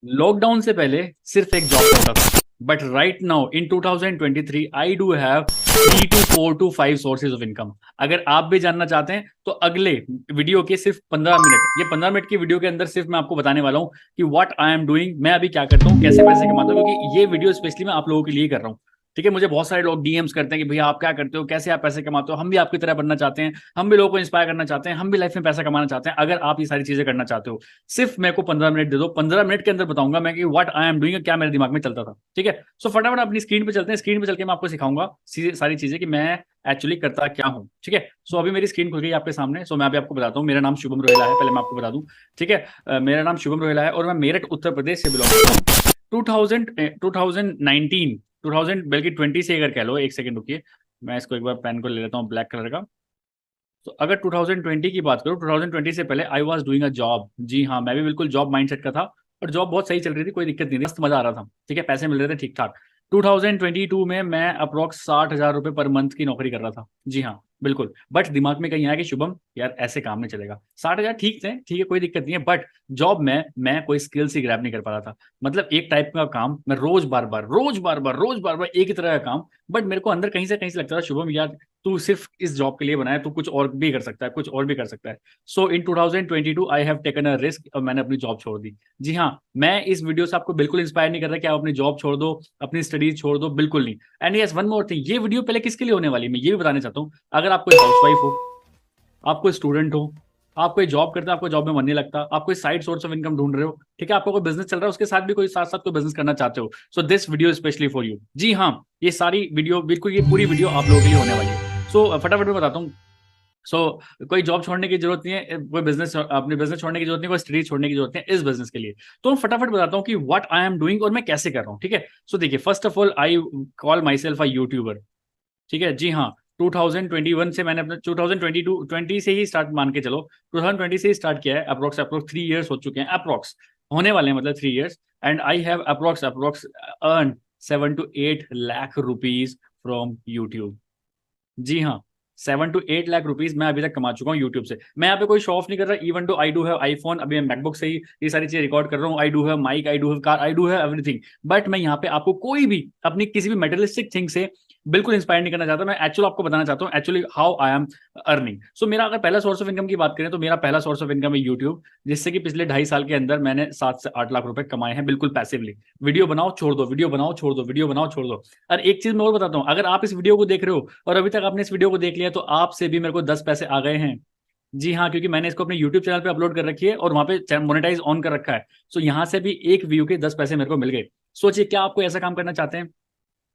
Lockdown से पहले सिर्फ एक जॉब करता था, but right now in 2023 I do have 3 to 4 to 5 sources of income. अगर आप भी जानना चाहते हैं तो अगले वीडियो के सिर्फ 15 मिनट, ये 15 मिनट की वीडियो के अंदर सिर्फ मैं आपको बताने वाला हूँ कि व्हाट आई एम डूइंग, मैं अभी क्या करता हूँ, कैसे पैसे कमाता हूँ, क्योंकि ये वीडियो स्पेशली मैं आप लोगों के लिए कर रहा हूँ। ठीक है, मुझे बहुत सारे लोग डीएम्स करते हैं कि भैया आप क्या करते हो, कैसे आप पैसे कमाते हो, हम भी आपकी तरह बनना चाहते हैं, हम भी लोगों को इंस्पायर करना चाहते हैं, हम भी लाइफ में पैसा कमाना चाहते हैं। अगर आप ये सारी चीजें करना चाहते हो, सिर्फ मेरे को 15 मिनट दे दो, 15 मिनट के अंदर बताऊंगा मैं कि व्हाट आई एम डूइंग, क्या मेरे दिमाग में चलता था। ठीक है, सो फटाफट अपनी स्क्रीन पे चलते हैं। स्क्रीन पे चल के मैं आपको सिखाऊंगा सारी चीजें कि मैं एक्चुअली करता क्या हूँ। ठीक है, सो अभी मेरी स्क्रीन खुल गई आपके सामने। सो मैं अभी आपको बताता हूँ, मेरा नाम शुभम रोहिला है, पहले मैं आपको बता दूं। ठीक है, मेरा नाम शुभम रोहिला है और मैं मेरठ उत्तर प्रदेश से बिलोंग करता हूँ। 2019 2000 बल्कि 20 से अगर कह लो, एक सेकंड रुकिए, मैं इसको एक बार पेन को ले लेता हूँ ब्लैक कलर का। तो अगर 2020 की बात करूं, 2020 से पहले I was doing a job. जी हाँ, मैं भी बिल्कुल जॉब माइंडसेट का था और जॉब बहुत सही चल रही थी, कोई दिक्कत नहीं थी, मस्त मजा आ रहा था। ठीक है, पैसे मिल रहे थे ठीक ठाक। 2022 में मैं अप्रोक्स 60,000 रुपये पर मंथ की नौकरी कर रहा था। जी हाँ बिल्कुल, बट दिमाग में कहीं आया कि शुभम यार ऐसे काम नहीं चलेगा। 60,000 ठीक थे, ठीक है कोई दिक्कत नहीं है, बट जॉब में मैं कोई स्किल ही ग्रैब नहीं कर पा रहा था। मतलब एक टाइप का काम, मैं रोज बार बार एक ही तरह का काम। बट मेरे को अंदर कहीं से लगता था शुभम यार तू सिर्फ इस जॉब के लिए बनाया, तू कुछ और भी कर सकता है, कुछ और भी कर सकता है। सो इन 2022 I have taken a risk और मैंने अपनी जॉब छोड़ दी। जी हाँ, मैं इस वीडियो से आपको बिल्कुल इंस्पायर नहीं कर रहा कि आप अपनी जॉब छोड़ दो, अपनी स्टडीज छोड़ दो, बिल्कुल नहीं। And yes, one more thing, ये वीडियो पहले किसके लिए होने वाली है मैं ये भी बताना चाहता हूँ। अगर आप कोई हाउसवाइफ हो, आप कोई स्टूडेंट हो, आप कोई जॉब करते हो, आपको जॉब में मन नहीं लगता, आप कोई साइड सोर्स ऑफ इनकम ढूंढ रहे हो, ठीक है, आपको कोई बिजनेस चल रहा है, उसके साथ भी कोई साथ साथ कोई बिजनेस करना चाहते हो, so this video specially for you. जी हाँ, ये सारी वीडियो बिल्कुल, ये पूरी वीडियो आप लोगों के लिए होने वाली है। सो फटाफट मैं बताता हूँ। कोई जॉब छोड़ने की जरूरत नहीं है, कोई बिजनेस, अपने बिजनेस छोड़ने की जरूरत नहीं, कोई स्टडी छोड़ने की जरूरत नहीं है इस बिजनेस के लिए। तो मैं फटाफट बताता हूँ कि व्हाट आई एम डूइंग और मैं कैसे कर रहा हूँ। ठीक है, सो देखिए, first of all I call my self a YouTuber. ठीक है, जी हाँ, 2021 से मैंने अपना 2022 20 से ही स्टार्ट मान के चलो, 2020 से ही स्टार्ट किया है। अप्रोक्स अप्रोक्स 3 इयर्स हो चुके हैं, अप्रोक्स होने वाले हैं, मतलब 3 years. And I have approx approx earn 7 to 8 lakh rupees from YouTube. जी हाँ, 7 to 8 लाख रुपीज मैं अभी तक कमा चुका हूँ यूट्यूब से। मैं यहाँ पे कोई शो ऑफ नहीं कर रहा, even though I do have iPhone, अभी मैं मैकबुक से ही ये सारी चीजें रिकॉर्ड कर रहा हूँ। I do have mic, I do have car, I do have everything. But मैं यहाँ पे आपको कोई भी अपनी किसी भी मेटेरियलिस्टिक थिंग से बिल्कुल इंस्पायर नहीं करना चाहता। मैं एक्चुअल आपको बताना चाहता हूँ actually how I am earning. So मेरा अगर पहला सोर्स ऑफ इनकम की बात करें तो मेरा पहला सोर्स ऑफ इनकम है यूट्यूब, जिससे कि पिछले 2.5 साल के अंदर मैंने 7 से 8 लाख रुपए कमाए हैं बिल्कुल पैसिवली। वीडियो बनाओ छोड़ दो, वीडियो बनाओ छोड़ दो, वीडियो बनाओ छोड़ दो। और एक चीज मैं और बताता हूँ, अगर आप इस वीडियो को देख रहे हो और अभी तक आपने इस वीडियो को देख लिया तो आपसे भी मेरे को 10 पैसे आ गए हैं। जी हाँ, क्योंकि मैंने इसको अपने YouTube चैनल पे अपलोड कर रखी है और वहां पे मोनेटाइज ऑन कर रखा है। सो यहाँ से भी एक व्यू के 10 पैसे मेरे को मिल गए। सोचिए, क्या आपको ऐसा काम करना चाहते हैं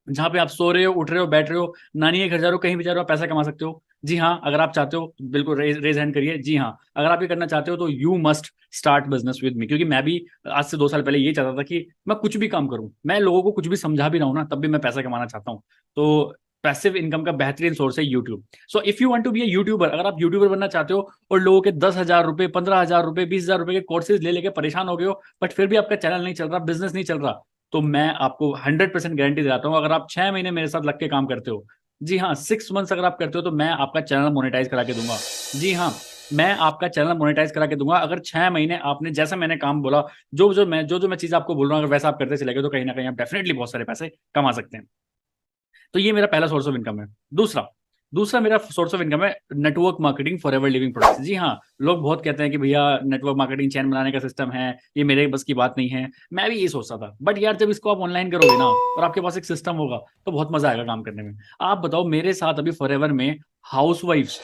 जहां पे आप सो रहे हो, उठ रहे हो, बैठ रहे हो, नानी के घर जा रहे हो, कहीं भी जा रहे हो, आप पैसा कमा सकते हो? जी हाँ, अगर आप चाहते हो बिल्कुल रेज हैंड करिए। जी हाँ, अगर आप ये करना चाहते हो तो you must start business with me, क्योंकि मैं भी आज से 2 साल पहले ये चाहता था कि मैं कुछ भी काम करूं, मैं लोगों को कुछ भी समझा भी रहा हूं ना, तब भी मैं पैसा कमाना चाहता हूं। तो पैसिव इनकम का बेहतरीन सोर्स है YouTube. So if you want to be a YouTuber, अगर आप यूट्यूबर बनना चाहते हो और लोगों के 10,000 रुपए, 15,000 रुपए, 20,000 रुपए के कोर्सेज ले लेके परेशान हो गए हो, बट फिर भी आपका चैनल नहीं चल रहा, बिजनेस नहीं चल रहा, तो मैं आपको 100% गारंटी दिलाता हूँ, अगर आप 6 महीने मेरे साथ लग के काम करते हो, जी हाँ 6 मंथ्स अगर आप करते हो, तो मैं आपका चैनल मोनेटाइज करा के दूंगा। जी हाँ, मैं आपका चैनल मोनेटाइज करा के दूंगा अगर 6 महीने आपने, जैसा मैंने काम बोला, जो मैं चीज आपको बोल रहा हूँ, अगर वैसा आप करते चले गए तो कहीं ना कहीं आप डेफिनेटली बहुत सारे पैसे कमा सकते हैं। तो ये मेरा पहला सोर्स ऑफ इनकम है। दूसरा दूसरा मेरा सोर्स ऑफ इनकम है network marketing forever living products. जी हाँ, लोग बहुत कहते हैं कि भैया नेटवर्क मार्केटिंग चैन बनाने का सिस्टम है, ये मेरे बस की बात नहीं है। मैं भी ये सोचता था, बट यार जब इसको आप ऑनलाइन करोगे ना और आपके पास एक सिस्टम होगा तो बहुत मजा आएगा काम करने में। आप बताओ, मेरे साथ अभी फॉर एवर में हाउस वाइफ्स,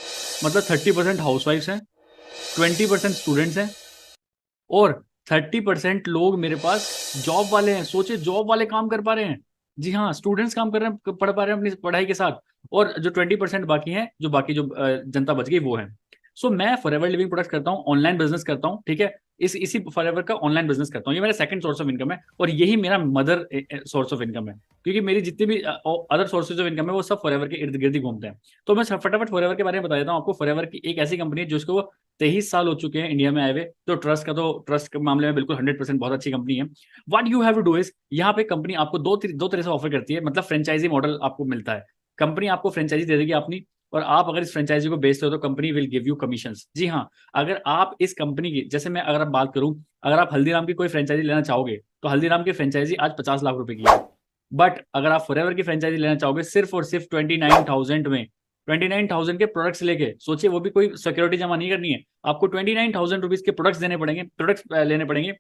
मतलब 30% हाउस वाइफ्स हैं, 20% स्टूडेंट्स हैं और 30% लोग मेरे पास जॉब वाले हैं। सोचे, जॉब वाले काम कर पा रहे हैं। जी हाँ, स्टूडेंट्स काम कर रहे हैं, पढ़ पा रहे हैं अपनी पढ़ाई के साथ। और जो 20% बाकी हैं, जो बाकी जो जनता बच गई वो है। सो मैं फॉरएवर लिविंग प्रोडक्ट्स करता हूँ, ऑनलाइन बिजनेस करता हूँ। ठीक है, इसी फॉरएवर का ऑनलाइन बिजनेस करता हूँ, ये मेरा सेकंड सोर्स ऑफ इनकम है और यही मेरा मदर सोर्स ऑफ इनकम है, क्योंकि मेरी जितनी भी अदर सोर्सेज ऑफ इनकम है वो सब फॉरएवर के इर्द गिर्द ही घूमते हैं। तो मैं फटाफट फॉरएवर के बारे में बता देता हूँ आपको। फॉरएवर की एक ऐसी कंपनी है जिसको 23 साल हो चुके हैं इंडिया में आए हुए, तो ट्रस्ट के मामले में बिल्कुल 100% बहुत अच्छी कंपनी है। What you have to do is, यहाँ पे कंपनी आपको दो तरह से ऑफर करती है, मतलब फ्रेंचाइजी मॉडल आपको मिलता है। कंपनी आपको फ्रेंचाइजी दे देगी अपनी, और आप अगर इस फ्रेंचाइजी को बेचते हो तो company will give you commissions. जी हाँ, अगर आप इस कंपनी की, जैसे मैं अगर आप बात करूं, अगर आप हल्दीराम की कोई फ्रेंचाइजी लेना चाहोगे तो हल्दीराम की फ्रेंचाइजी आज 50 लाख रुपए की है। बट अगर आप फॉरएवर की फ्रेंचाइजी लेना चाहोगे सिर्फ और सिर्फ 29,000 में, 29,000 के प्रोडक्ट्स लेके, सोचिए वो भी कोई सिक्योरिटी जमा नहीं करनी है, आपको 29,000 रुपीज के प्रोडक्ट्स देने पड़ेंगे, प्रोडक्ट्स लेने पड़ेंगे,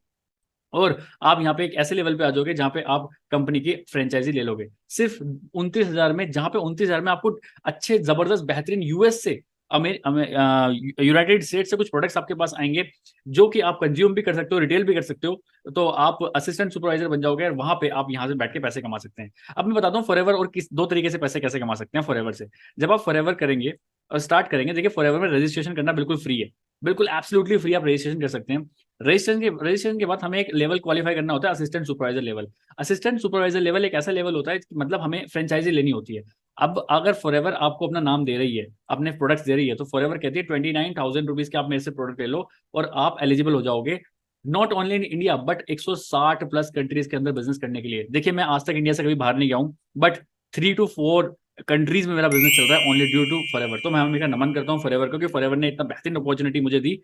और आप यहाँ पे एक ऐसे लेवल पे आ जाओगे जहां पे आप कंपनी की फ्रेंचाइजी ले लोगे सिर्फ 29,000 में, जहां पे 29,000 में आपको अच्छे जबरदस्त बेहतरीन यूएस से, यूनाइटेड स्टेट से कुछ प्रोडक्ट्स आपके पास आएंगे जो कि आप कंज्यूम भी कर सकते हो, रिटेल भी कर सकते हो, तो आप असिस्टेंट सुपरवाइजर बन जाओगे और वहां पे आप यहाँ से बैठ के पैसे कमा सकते हैं। अब मैं बताता हूँ फॉरएवर और किस दो तरीके से पैसे कैसे कमा सकते हैं फॉरएवर से। जब आप फॉरएवर करेंगे और स्टार्ट करेंगे, देखिए फॉरएवर में रजिस्ट्रेशन करना बिल्कुल फ्री है, बिल्कुल एब्सोल्युटली फ्री, आप रजिस्ट्रेशन कर सकते हैं। रजिस्ट्रेशन के बाद हमें एक लेवल क्वालिफाई करना होता है, assistant supervisor level. Assistant supervisor level एक ऐसा लेवल होता है, मतलब हमें फ्रेंचाइजी लेनी होती है। अब अगर फॉरएवर आपको अपना नाम दे रही है, अपने प्रोडक्ट्स दे रही है, तो फॉरएवर कहती है 29,000 रुपीज के आप मेरे से प्रोडक्ट ले लो और आप एलिजिबल हो जाओगे not only in India but 160 plus countries के अंदर बिजनेस करने के लिए। देखिए मैं आज तक इंडिया से कभी बाहर नहीं गया हूँ, बट 3 to 4 कंट्रीज में मेरा बिजनेस चल रहा है ओनली ड्यू टू फॉरएवर। तो मैं हमेशा नमन करता हूँ फॉरएवर को कि फॉरएवर ने इतना बेहतरीन अपॉर्चुनिटी मुझे दी,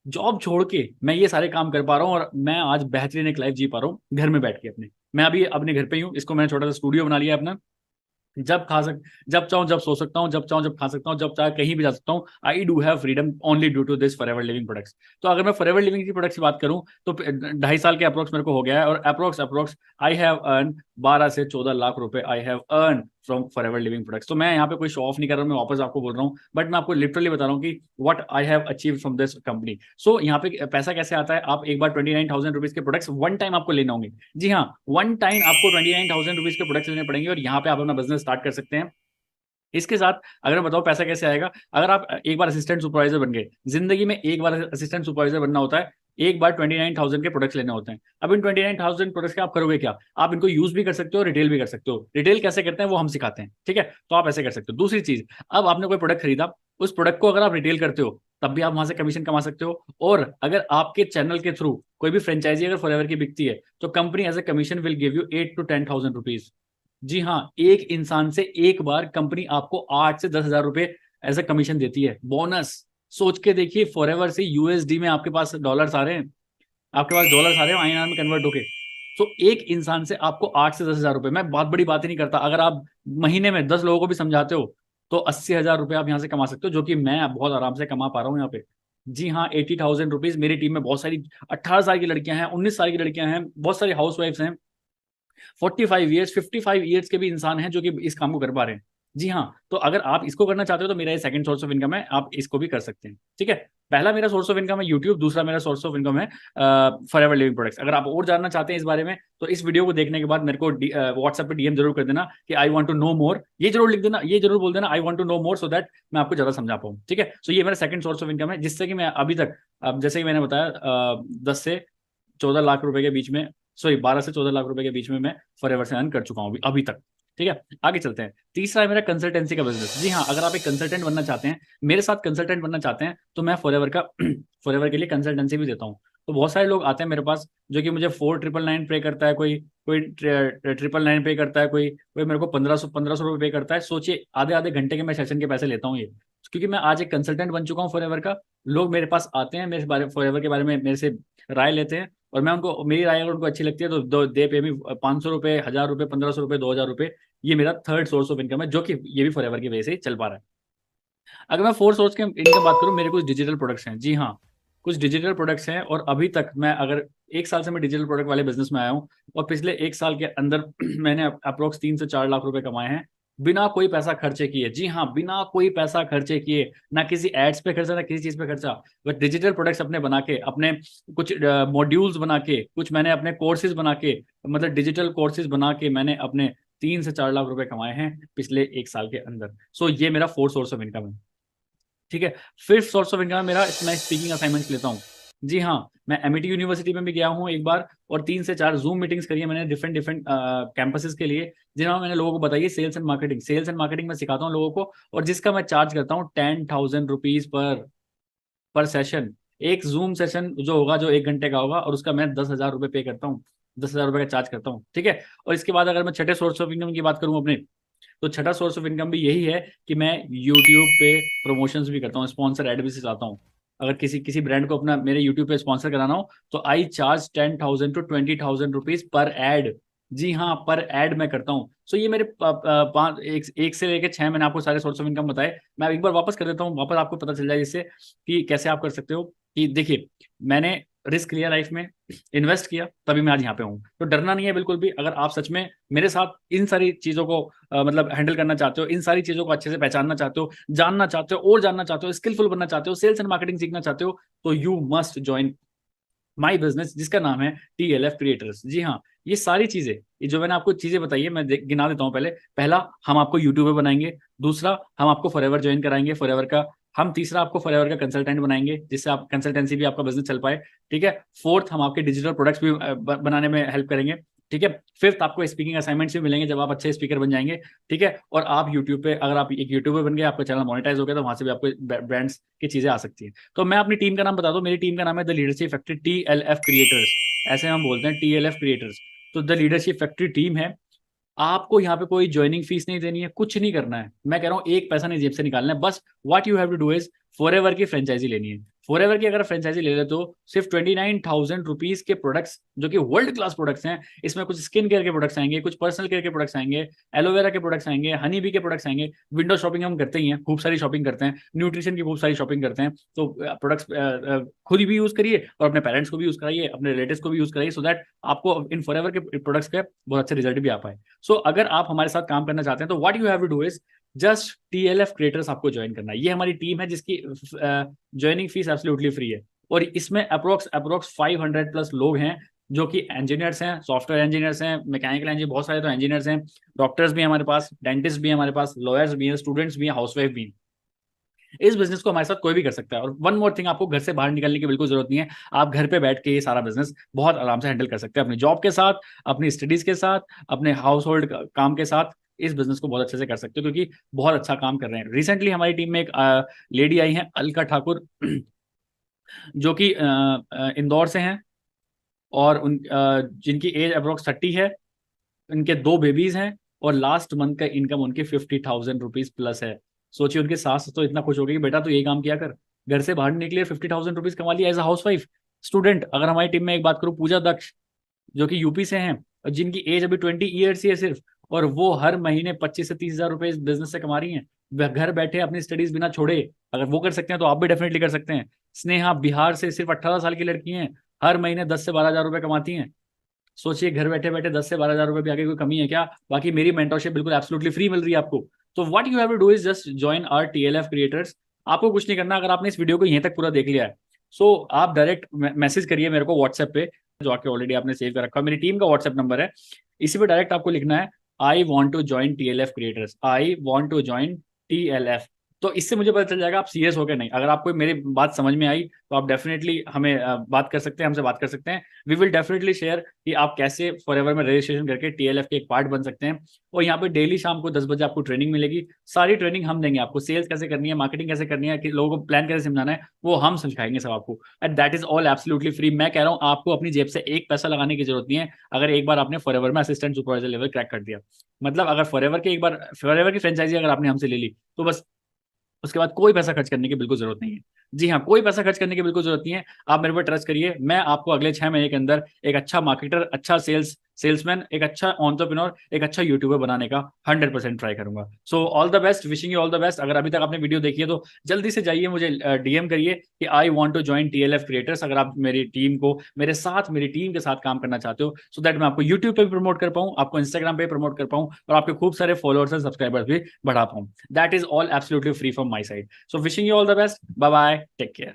जॉब छोड़ के मैं ये सारे काम कर पा रहा हूँ और मैं आज बेहतरीन एक लाइफ जी पा रहा हूँ घर में बैठ के अपने। मैं अभी अपने घर पे ही हूँ, इसको मैंने छोटा सा स्टूडियो बना लिया अपना, जब चाहूँ जब सो सकता हूँ, जब चाहूँ जब खा सकता हूँ, जब चाहे कहीं भी जा सकता हूँ। I do have freedom only due to this Forever living products. तो अगर मैं फॉरएवर लिविंग की प्रोडक्ट्स की बात करूँ तो 2.5 साल के अप्रोक्स मेरे को हो गया है, और अप्रोक्स आई हैव अर्न 12 से 14 लाख रुपए I have earn from forever living products. तो मैं यहाँ पे कोई शो ऑफ नहीं कर रहा हूँ, मैं वापस आपको बोल रहा हूँ, बट मैं आपको लिटरली बता रहा हूँ कि what I have achieve from this company. So यहाँ पे पैसा कैसे आता है, आप एक बार 29,000 रुपीज के प्रोडक्ट्स वन टाइम आपको लेने होंगे। जी हाँ, वन टाइम आपको 29,000 रुपीज के प्रोडक्ट्स लेने पड़ेंगे और यहाँ पे आप अपना बिजनेस स्टार्ट कर सकते हैं। इसके साथ अगर मैं बताऊं पैसा कैसे आएगा, अगर आप एक बार असिस्टेंट सुपरवाइजर बन गए, जिंदगी में एक बार असिस्टेंट सुपरवाइजर बनना होता है, एक बार 29,000 के प्रोडक्ट्स लेने होते हैं। अब इन 29,000 प्रोडक्ट्स के आप करोगे क्या, आप इनको यूज भी कर सकते हो, रिटेल भी कर सकते हो। रिटेल कैसे करते हैं वो हम सिखाते हैं, ठीक है, तो आप ऐसे कर सकते हो। दूसरी चीज, अब आपने कोई प्रोडक्ट खरीदा, उस प्रोडक्ट को अगर आप रिटेल करते हो तब भी आप वहां से कमीशन कमा सकते हो, और अगर आपके चैनल के थ्रू कोई भी फ्रेंचाइजी अगर फॉरएवर की बिकती है तो company as a commission will give you 8 to 10,000 rupees. जी हाँ, एक इंसान से एक बार कंपनी आपको 8 से 10 हजार रुपए एज ए कमीशन देती है, बोनस। सोच के देखिए, फॉरएवर से यूएसडी में आपके पास डॉलर्स आ रहे हैं, आपके पास डॉलर्स आ रहे हैं आईएनआर में कन्वर्ट होके। तो एक इंसान से आपको 8 से 10 हजार रुपए, मैं बहुत बड़ी बात ही नहीं करता, अगर आप महीने में 10 लोगों को भी समझाते हो तो 80 हजार रुपए आप यहाँ से कमा सकते हो, जो कि मैं बहुत आराम से कमा पा रहा हूँ यहाँ पे। जी हाँ, 80,000 रुपीज। मेरी टीम में बहुत सारी 18 साल की लड़कियां हैं, 19 साल की लड़कियां हैं, बहुत सारी हाउस वाइफ्स हैं, 45 ईयर्स 55 ईयर्स के भी इंसान हैं जो कि इस काम को कर पा रहे हैं। जी हाँ, तो अगर आप इसको करना चाहते हो तो मेरा ये सेकंड सोर्स ऑफ इनकम है, आप इसको भी कर सकते हैं, ठीक है। पहला मेरा सोर्स ऑफ इनकम है यूट्यूब, दूसरा मेरा सोर्स ऑफ इनकम है फॉरएवर लिविंग प्रोडक्ट्स। अगर आप और जानना चाहते हैं इस बारे में तो इस वीडियो को देखने के बाद मेरे को व्हाट्सएप पे डीएम जरूर कर देना कि I want to know more, ये जरूर लिख देना, ये जरूर बोल देना I want to know more, so that मैं आपको ज्यादा समझा पाऊँ, ठीक है। सो ये मेरा सेकंड सोर्स ऑफ इनकम है, जिससे कि मैं अभी तक, अब जैसे कि मैंने बताया 10 से 14 लाख रुपए के बीच में, सॉरी 12 से 14 लाख रुपए के बीच में मैं फॉरएवर से अर्न कर चुका हूँ अभी तक, ठीक है। आगे चलते हैं, तीसरा है मेरा कंसल्टेंसी का बिजनेस। जी हाँ, अगर आप एक कंसल्टेंट बनना चाहते हैं, मेरे साथ कंसल्टेंट बनना चाहते हैं, तो मैं फॉरएवर का फॉरएवर के लिए कंसल्टेंसी भी देता हूँ। तो बहुत सारे लोग आते हैं मेरे पास जो कि मुझे 4,999 पे करता है, कोई कोई 999 पे करता है, कोई कोई मेरे को 1,500 रुपये पे करता है। सोचिए, आधे आधे घंटे के मैं सेशन के पैसे लेता हूँ ये, क्योंकि मैं आज एक कंसल्टेंट बन चुका हूँ फॉरएवर का। लोग मेरे पास आते हैं, मेरे बारे फॉरएवर के बारे में मेरे से राय लेते हैं, और मैं उनको, मेरी राय अगर उनको अच्छी लगती है तो दे पे मी 500 रुपये, 1,000 रुपये, 1,500 रुपये, 2,000 रुपये। ये मेरा थर्ड सोर्स ऑफ इनकम है, जो कि ये भी फॉरएवर की वजह से ही चल पा रहा है। अगर मैं फोर्थ सोर्स के इनकम बात करूं, मेरे कुछ डिजिटल प्रोडक्ट्स हैं। जी हाँ, कुछ डिजिटल प्रोडक्ट्स हैं, और अभी तक मैं अगर 1 साल से मैं डिजिटल प्रोडक्ट वाले बिजनेस में आया हूं, और पिछले 1 साल के अंदर मैंने अप्रोक्स 3 से 4 लाख रुपए कमाए हैं बिना कोई पैसा खर्चे किए। जी हाँ, बिना कोई पैसा खर्चे किए, ना किसी एड्स पे खर्चा, ना किसी चीज पे खर्चा, बट डिजिटल प्रोडक्ट्स अपने बना के, अपने कुछ मॉड्यूल्स बना के, कुछ मैंने अपने कोर्सेज बना के, मतलब डिजिटल कोर्सेज बना के मैंने अपने 3 से 4 लाख रुपए कमाए हैं पिछले 1 साल के अंदर। सो ये मेरा फोर्थ सोर्स ऑफ इनकम है, ठीक है। फिफ्थ सोर्स ऑफ इनकम मेरा, मैं स्पीकिंग असाइनमेंट्स लेता हूँ। जी हाँ, मैं एमिटी यूनिवर्सिटी में भी गया हूँ एक बार, और 3 से 4 जूम मीटिंग्स करी है मैंने डिफरेंट डिफरेंट कैंपसेस के लिए, जिन्होंने मैंने लोगों को बताई sales and marketing. Sales and marketing में सिखाता हूँ लोगों को, और जिसका मैं चार्ज करता हूँ 10,000 रुपीज पर सेशन। एक जूम सेशन जो होगा, जो 1 घंटे का होगा, और उसका मैं 10,000 रुपये पे करता हूँ, 10,000 रुपये का चार्ज करता हूँ, ठीक है। और इसके बाद अगर मैं छठे सोर्स ऑफ इनकम की बात करूँ अपने, तो छठा सोर्स ऑफ इनकम भी यही है कि मैं यूट्यूब पे प्रमोशंस भी करता हूँ, स्पॉन्सर एड भी से चाहता हूँ। अगर किसी किसी ब्रांड को अपना मेरे यूट्यूब पे स्पॉन्सर कराना हो तो I charge 10,000 to 20,000 rupees per ad. जी हाँ, पर एड मैं करता हूँ। सो ये मेरे पाँच एक से लेकर 6 मैंने आपको सारे सोर्स ऑफ इनकम बताए। मैं एक बार वापस कर देता हूँ, वापस आपको पता चल जाए जिससे कि कैसे आप कर सकते हो। कि देखिए, मैंने रिस्क लिया लाइफ में, इन्वेस्ट किया, तभी मैं आज यहाँ पे हूँ। तो डरना नहीं है बिल्कुल भी। अगर आप सच में मेरे साथ इन सारी चीजों को मतलब हैंडल करना चाहते हो, इन सारी चीजों को अच्छे से पहचानना चाहते हो, जानना चाहते हो और जानना चाहते हो, स्किलफुल बनना चाहते हो, सेल्स एंड मार्केटिंग सीखना चाहते हो, तो you must join my business जिसका नाम है TLF क्रिएटर्स। जी हाँ, ये सारी चीजें, ये जो मैंने आपको चीजें बताई है, मैं गिना देता हूँ। पहला, हम आपको यूट्यूबर बनाएंगे। दूसरा, हम आपको फॉरएवर ज्वाइन कराएंगे, फॉरएवर का। हम तीसरा, आपको फॉरएवर का कंसल्टेंट बनाएंगे, जिससे आप कंसल्टेंसी भी आपका बिजनेस चल पाए। ठीक है। फोर्थ, हम आपके डिजिटल प्रोडक्ट्स भी बनाने में हेल्प करेंगे। ठीक है। फिफ्थ, आपको स्पीकिंग असाइनमेंट्स भी मिलेंगे जब आप अच्छे स्पीकर बन जाएंगे। ठीक है। और आप यूट्यूब पे, अगर आप एक यूट्यूबर बन गए, आपका चैनल मोनेटाइज हो गया, तो वहां से भी आपको ब्रांड्स की चीजें आ सकती हैं। तो मैं अपनी टीम का नाम बता दूं, मेरी टीम का नाम है the leadership factory TLF creators. ऐसे हम बोलते हैं, TLF क्रिएटर्स। तो द लीडरशिप फैक्ट्री टीम है। आपको यहाँ पे कोई ज्वाइनिंग फीस नहीं देनी है, कुछ नहीं करना है। मैं कह रहा हूँ एक पैसा नहीं जेब से निकालना है। बस what you have to do is Forever की फ्रेंचाइजी लेनी है। फॉरएवर की अगर फ्रेंचाइजी ले ले तो सिर्फ 29,000 रुपीज के प्रोडक्ट्स, जो कि वर्ल्ड क्लास प्रोडक्ट्स हैं। इसमें कुछ स्किन केयर के प्रोडक्ट्स आएंगे, कुछ पर्सनल केयर के प्रोडक्ट्स आएंगे, एलोवेरा के प्रोडक्ट्स आएंगे, हनी बी के प्रोडक्ट्स आएंगे। विंडो शॉपिंग हम करते ही हैं, खूब सारी शॉपिंग करते हैं, न्यूट्रिशन की खूब सारी शॉपिंग करते हैं। तो प्रोडक्ट्स खुद भी यूज करिए और अपने पेरेंट्स को भी यूज कराइए, अपने रिलेटिव्स को भी यूज कराइए, सो दैट आपको इन फॉरएवर के प्रोडक्ट्स के बहुत अच्छे रिजल्ट भी आ पाए। सो अगर आप हमारे साथ काम करना चाहते हैं तो what you have to do is just TLF creators आपको ज्वाइन करना है। ये हमारी टीम है जिसकी ज्वाइनिंग फीस एब्सोल्युटली फ्री है। और इसमें अप्रोक्स 500 प्लस लोग हैं जो कि इंजीनियर्स हैं, सॉफ्टवेयर इंजीनियर्स हैं, मैकेनिकल इंजीनियर, बहुत सारे तो इंजीनियर्स हैं, डॉक्टर्स भी हैं हमारे पास, डेंटिस्ट भी हैं हमारे पास, लॉयर्स भी हैं, स्टूडेंट्स भी हैं, हाउसवाइफ भी हैं। इस बिजनेस को हमारे साथ कोई भी कर सकता है। और वन मोर थिंग, आपको घर से बाहर निकलने की बिल्कुल जरूरत नहीं है। आप घर पे बैठ के ये सारा बिजनेस बहुत आराम से हैंडल कर सकते हैं, अपनी जॉब के साथ, अपनी स्टडीज के साथ, अपने हाउस होल्ड काम के साथ। इस बिजनेस को बहुत अच्छे से कर सकते हो, क्योंकि बहुत अच्छा काम कर रहे हैं। रिसेंटली हमारी टीम में एक लेडी आई है, अलका ठाकुर, जो कि इंदौर से हैं। और जिनकी एज अप्रोक्स 30 है। उनके 2 बेबीज हैं। और लास्ट मंथ का इनकम उनकी 50,000 रुपीज प्लस है। सोचिए, उनकी सास तो इतना खुश हो गई कि बेटा तू ये काम किया कर, घर से बाहर निकले, 50,000 रुपीज कमा लिया एज अ हाउस वाइफ। स्टूडेंट, अगर हमारी टीम में एक बात करूँ, पूजा दक्ष, जो कि यूपी से हैं और जिनकी एज अभी 20 ईयर्स ही है सिर्फ, और वो हर महीने 25 से 30 हजार रुपए इस बिजनेस से कमा रही हैं। वह घर बैठे अपनी स्टडीज बिना छोड़े। अगर वो कर सकते हैं तो आप भी डेफिनेटली कर सकते हैं। स्नेहा बिहार से सिर्फ 18 साल की लड़की हैं, हर महीने 10 से 12 हजार रुपए कमाती हैं। सोचिए, घर बैठे बैठे 10 से 12 हजार रुपए भी आगे कोई कमी है क्या? बाकी मेरी मेंटरशिप बिल्कुल एब्सोल्युटली फ्री मिल रही है आपको। तो what you have to do is just join our TLF creators. आपको कुछ नहीं करना। अगर आपने इस वीडियो को यहीं तक पूरा देख लिया है, सो आप डायरेक्ट मैसेज करिए मेरे को व्हाट्सएप पे, जो आके ऑलरेडी आपने सेव कर रखा है। मेरी टीम का व्हाट्सएप नंबर है, इसी पे डायरेक्ट आपको लिखना है, I want to join TLF creators, I want to join TLF। तो इससे मुझे पता चल जाएगा आप सीरियस हो गए नहीं। अगर आपको मेरी बात समझ में आई तो आप डेफिनेटली हमें बात कर सकते हैं, हमसे बात कर सकते हैं। वी विल डेफिनेटली शेयर कि आप कैसे फॉरएवर में रजिस्ट्रेशन करके TLF के एक पार्ट बन सकते हैं। और यहाँ पे डेली शाम को 10 बजे आपको ट्रेनिंग मिलेगी। सारी ट्रेनिंग हम देंगे आपको, सेल्स कैसे करनी है, मार्केटिंग कैसे करनी है, कि लोगों को प्लान कैसे समझाना है, वो हम सिखाएंगे सब आपको। And that is all absolutely free. मैं कह रहा हूँ, आपको अपनी जेब से एक पैसा लगाने की जरूरत नहीं है। अगर एक बार आपने फॉरएवर में असिस्टेंट सुपरवाइजर लेवल क्रैक कर दिया, मतलब अगर फॉरएवर की फ्रेंचाइजी अगर आपने हमसे ले ली, तो बस उसके बाद कोई पैसा खर्च करने की बिल्कुल जरूरत नहीं है। जी हाँ, कोई पैसा खर्च करने की बिल्कुल जरूरत नहीं है। आप मेरे पर ट्रस्ट करिए, मैं आपको अगले 6 महीने के अंदर एक अच्छा मार्केटर, अच्छा सेल्समैन, एक अच्छा एंटरप्रेन्योर, एक अच्छा यूट्यूबर बनाने का 100% ट्राई करूंगा। So all the best, wishing you all the best. अगर अभी तक आपने वीडियो देखी है तो जल्दी से जाइए, मुझे DM करिए कि I want to join TLF creators. अगर आप मेरी टीम को, मेरे साथ, मेरी टीम के साथ काम करना चाहते हो, सो दैट मैं आपको यूट्यूब पे भी प्रमोट कर पाऊँ, आपको इंस्टाग्राम पे प्रमोट कर पाऊँ, और आपके खूब सारे फॉलोअर्स और सब्सक्राइबर्स भी बढ़ा पाऊँ। That is all absolutely free from my side. So wishing you all the best. Bye bye. Take care.